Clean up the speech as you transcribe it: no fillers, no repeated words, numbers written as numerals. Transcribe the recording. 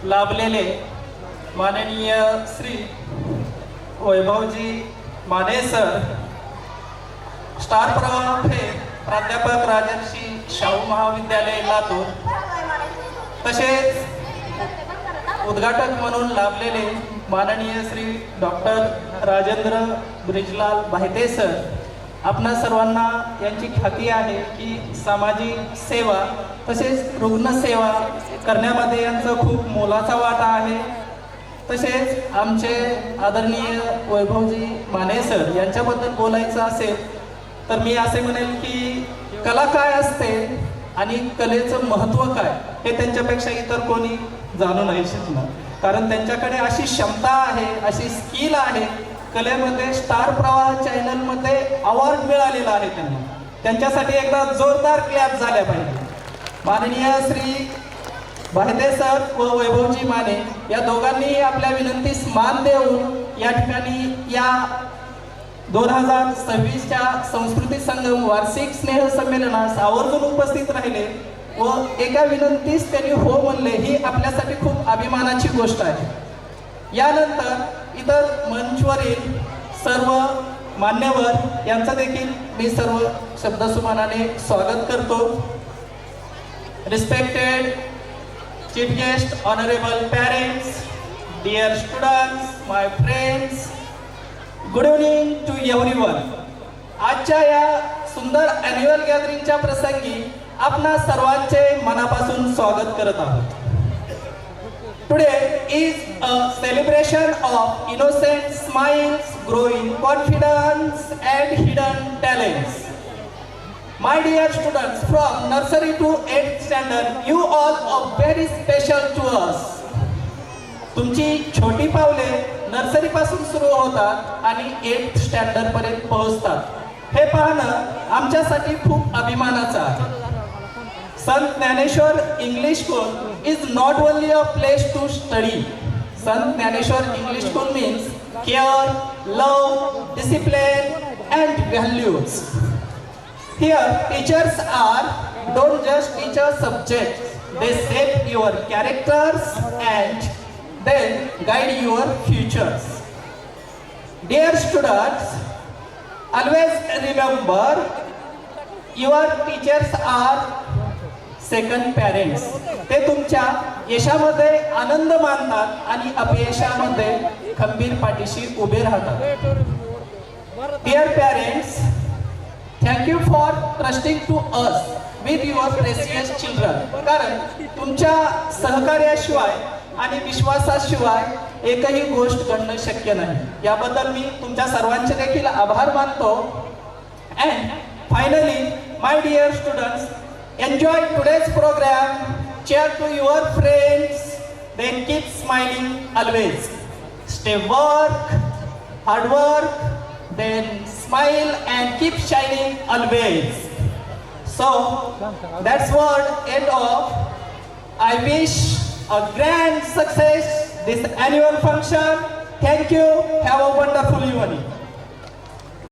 लाभलेले माननीय श्री वैभवजी Mane sir, star प्रवाह हे प्राध्यापक राजर्षी शाहू महाविद्यालय लातूर, तसेच उद्घाटक म्हणून लाभलेले माननीय श्री डॉक्टर राजेंद्र ब्रिजलाल बाहिते सर, आपणा सर्वांना यांची ख्याती आहे की सामाजिक सेवा तसेच रुग्णसेवा करण्यामध्ये यांचा खूप मोलाचा वाटा आहे। तसेच आमचे आदरणीय वैभवजी माने सर यांच्याबद्दल बोलायचं असेल तर मी असे म्हणेल की कला काय असते आणि कलेचं महत्त्व काय हे त्यांच्यापेक्षा इतर कोणी जाणू नाही शकणार, कारण त्यांच्याकडे अशी क्षमता आहे, अशी स्किल आहे। कलेमध्ये स्टार प्रवाह चॅनलमध्ये अवॉर्ड मिळालेला आहे त्यांना, त्यांच्यासाठी एकदा जोरदार क्लॅप झाल्या पाहिजे। माननीय श्री बाहिते सर व वैभवजी माने या दोघांनी आपल्या विनंतीस मान देऊन या ठिकाणी या 2026च्या संस्कृती संगम वार्षिक स्नेह संमेलनास आवर्जून उपस्थित राहिले व एका विनंतीस त्यांनी हो म्हणले, ही आपल्यासाठी खूप अभिमानाची गोष्ट आहे। यानंतर इतर मंचवरील सर्व मान्यवर यांचा देखील मी सर्व शब्दसुमनाने स्वागत करतो। Respected chief guest, honourable parents, dear students, my friends, good evening to everyone. आजच्या या सुंदर ॲन्युअल गॅदरिंगच्या प्रसंगी आपणा सर्वांचे मनापासून स्वागत करत आहोत। Today is a celebration of innocent smiles, growing confidence and hidden talents. My dear students, from nursery to 8th standard, you all are very special to us. तुमची छोटी पावले नर्सरी पासून सुरू होतात आणि 8th स्टँडर्ड पर्यंत पोहोचतात। हे पाहणं आमच्यासाठी खूप अभिमानाचं आहे। संत Dnyaneshwar English school is not only a place to study. Sant Jnaneshwar English School means care, love, discipline and values. Here teachers don't just teach us subjects, they shape your characters and then guide your futures. Dear students, always remember your teachers are second parents. ते तुमच्या यशामध्ये आनंद मानतात आणि अपयशामध्ये खंबीर पाठीशी उभे राहतात। Dear parents, thank you for trusting to us with your precious children. कारण तुमच्या सहकार्याशिवाय आणि विश्वासाशिवाय एकही गोष्ट घडणं शक्य नाही। याबद्दल मी तुमच्या सर्वांचे देखील आभार मानतो। And finally my dear students, enjoy today's program, cheer to your friends, then keep smiling always. Stay hard work, then smile and keep shining always. So that's what end of. I wish a grand success this annual function. Thank you. Have a wonderful evening.